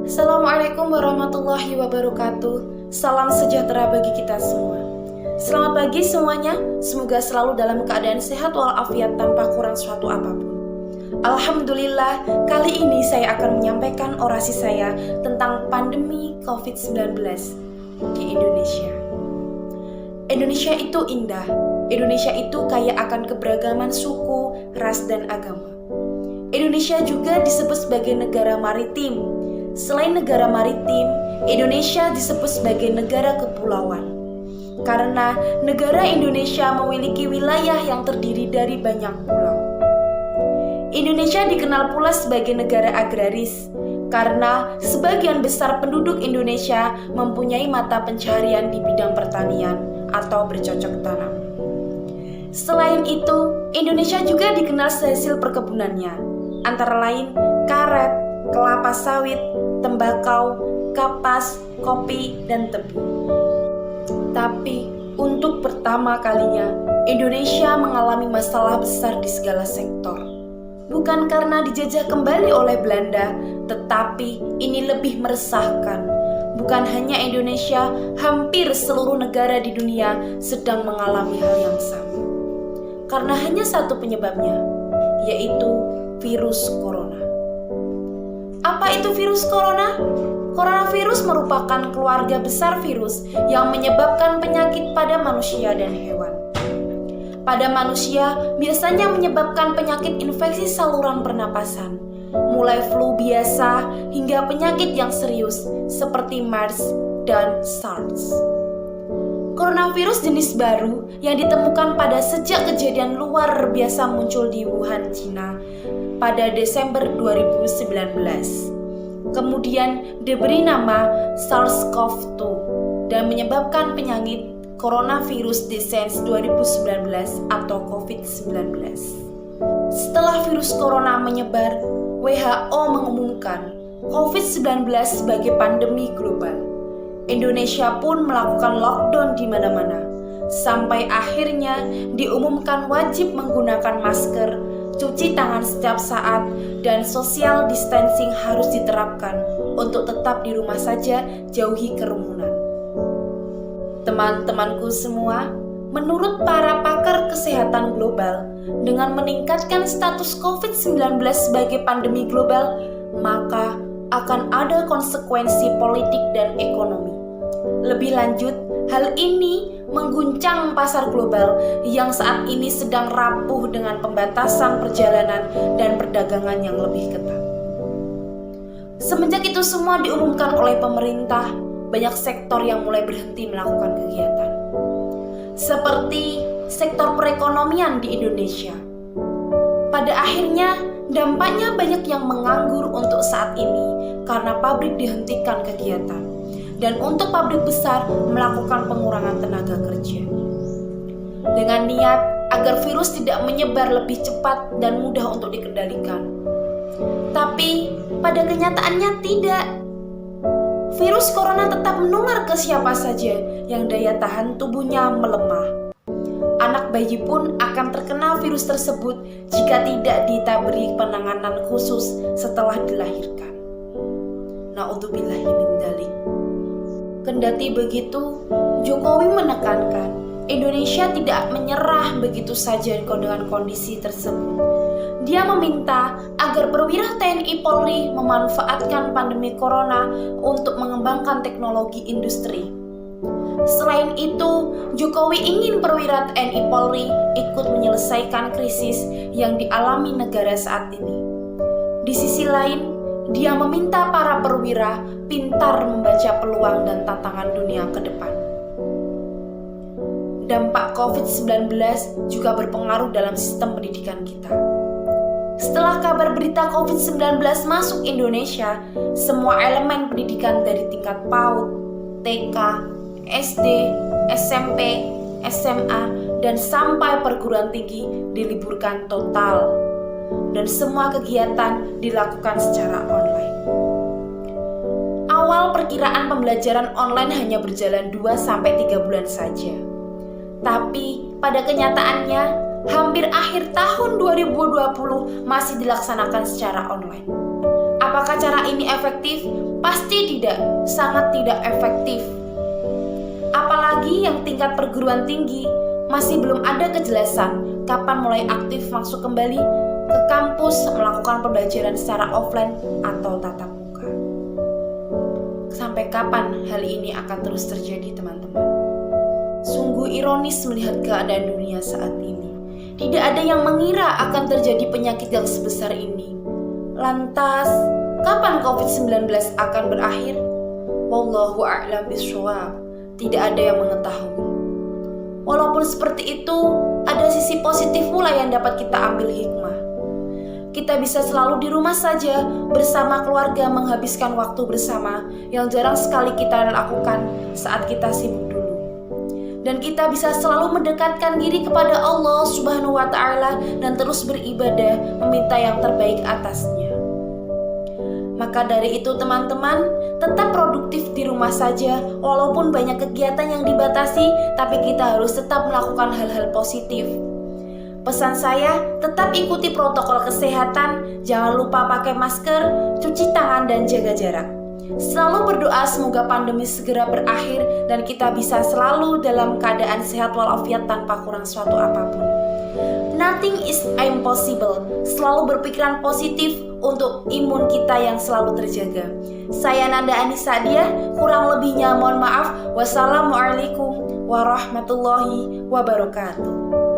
Assalamualaikum warahmatullahi wabarakatuh. Salam sejahtera bagi kita semua. Selamat pagi semuanya. Semoga selalu dalam keadaan sehat walafiat tanpa kurang suatu apapun. Alhamdulillah, kali ini saya akan menyampaikan orasi saya tentang pandemi COVID-19 di Indonesia. Indonesia itu indah. Indonesia itu kaya akan keberagaman suku, ras, dan agama. Indonesia juga disebut sebagai negara maritim. Selain negara maritim, Indonesia disebut sebagai negara kepulauan. Karena negara Indonesia memiliki wilayah yang terdiri dari banyak pulau. Indonesia dikenal pula sebagai negara agraris, karena sebagian besar penduduk Indonesia mempunyai mata pencaharian di bidang pertanian atau bercocok tanam. Selain itu, Indonesia juga dikenal hasil perkebunannya, antara lain karet, kelapa sawit, tembakau, kapas, kopi, dan tebu. Tapi untuk pertama kalinya, Indonesia mengalami masalah besar di segala sektor. Bukan karena dijajah kembali oleh Belanda, tetapi ini lebih meresahkan. Bukan hanya Indonesia, hampir seluruh negara di dunia sedang mengalami hal yang sama. Karena hanya satu penyebabnya, yaitu virus corona. Apa itu virus corona? Coronavirus merupakan keluarga besar virus yang menyebabkan penyakit pada manusia dan hewan. Pada manusia, biasanya menyebabkan penyakit infeksi saluran pernapasan, mulai flu biasa hingga penyakit yang serius seperti MERS dan SARS. Coronavirus jenis baru yang ditemukan pada sejak kejadian luar biasa muncul di Wuhan, Cina pada Desember 2019. Kemudian diberi nama SARS-CoV-2 dan menyebabkan penyakit Coronavirus Disease 2019 atau COVID-19. Setelah virus corona menyebar, WHO mengumumkan COVID-19 sebagai pandemi global. Indonesia pun melakukan lockdown di mana-mana, sampai akhirnya diumumkan wajib menggunakan masker, cuci tangan setiap saat, dan social distancing harus diterapkan untuk tetap di rumah saja, jauhi kerumunan. Teman-temanku semua, menurut para pakar kesehatan global, dengan meningkatkan status COVID-19 sebagai pandemi global, maka akan ada konsekuensi politik dan ekonomi. Lebih lanjut, hal ini mengguncang pasar global yang saat ini sedang rapuh dengan pembatasan perjalanan dan perdagangan yang lebih ketat. Semenjak itu semua diumumkan oleh pemerintah, banyak sektor yang mulai berhenti melakukan kegiatan. Seperti sektor perekonomian di Indonesia. Pada akhirnya, dampaknya banyak yang menganggur untuk saat ini karena pabrik dihentikan kegiatan. Dan untuk pabrik besar melakukan pengurangan tenaga kerja. Dengan niat agar virus tidak menyebar lebih cepat dan mudah untuk dikendalikan. Tapi pada kenyataannya tidak. Virus corona tetap menular ke siapa saja yang daya tahan tubuhnya melemah. Anak bayi pun akan terkena virus tersebut jika tidak diberi penanganan khusus setelah dilahirkan. Na'udzubillahi min dzalik. Kendati begitu, Jokowi menekankan Indonesia tidak menyerah begitu saja dengan kondisi tersebut. Dia meminta agar perwira TNI Polri memanfaatkan pandemi corona untuk mengembangkan teknologi industri. Selain itu, Jokowi ingin perwira TNI Polri ikut menyelesaikan krisis yang dialami negara saat ini. Di sisi lain, dia meminta para perwira pintar membaca peluang dan tantangan dunia ke depan. Dampak COVID-19 juga berpengaruh dalam sistem pendidikan kita. Setelah kabar berita COVID-19 masuk Indonesia, semua elemen pendidikan dari tingkat PAUD, TK, SD, SMP, SMA, dan sampai perguruan tinggi diliburkan total. Dan semua kegiatan dilakukan secara online. Awal perkiraan pembelajaran online hanya berjalan 2-3 bulan saja. Tapi pada kenyataannya, hampir akhir tahun 2020 masih dilaksanakan secara online. Apakah cara ini efektif? Pasti tidak, sangat tidak efektif. Apalagi yang tingkat perguruan tinggi masih belum ada kejelasan kapan mulai aktif masuk kembali ke kampus melakukan pembelajaran secara offline atau tatap muka. Sampai kapan hal ini akan terus terjadi, teman-teman? Sungguh ironis melihat keadaan dunia saat ini. Tidak ada yang mengira akan terjadi penyakit yang sebesar ini. Lantas, kapan COVID-19 akan berakhir? Wallahu a'lam bishawab. Tidak ada yang mengetahui. Walaupun seperti itu, ada sisi positif pula yang dapat kita ambil hikmah. Kita bisa selalu di rumah saja bersama keluarga menghabiskan waktu bersama yang jarang sekali kita lakukan saat kita sibuk dulu. Dan kita bisa selalu mendekatkan diri kepada Allah Subhanahu wa Ta'ala dan terus beribadah meminta yang terbaik atasnya. Maka dari itu teman-teman, tetap produktif di rumah saja. Walaupun banyak kegiatan yang dibatasi, tapi kita harus tetap melakukan hal-hal positif. Pesan saya, tetap ikuti protokol kesehatan, jangan lupa pakai masker, cuci tangan dan jaga jarak. Selalu berdoa semoga pandemi segera berakhir dan kita bisa selalu dalam keadaan sehat walafiat tanpa kurang suatu apapun. Nothing is impossible. Selalu berpikiran positif untuk imun kita yang selalu terjaga. Saya Nanda Anissa Dia, kurang lebihnya mohon maaf. Wassalamualaikum warahmatullahi wabarakatuh.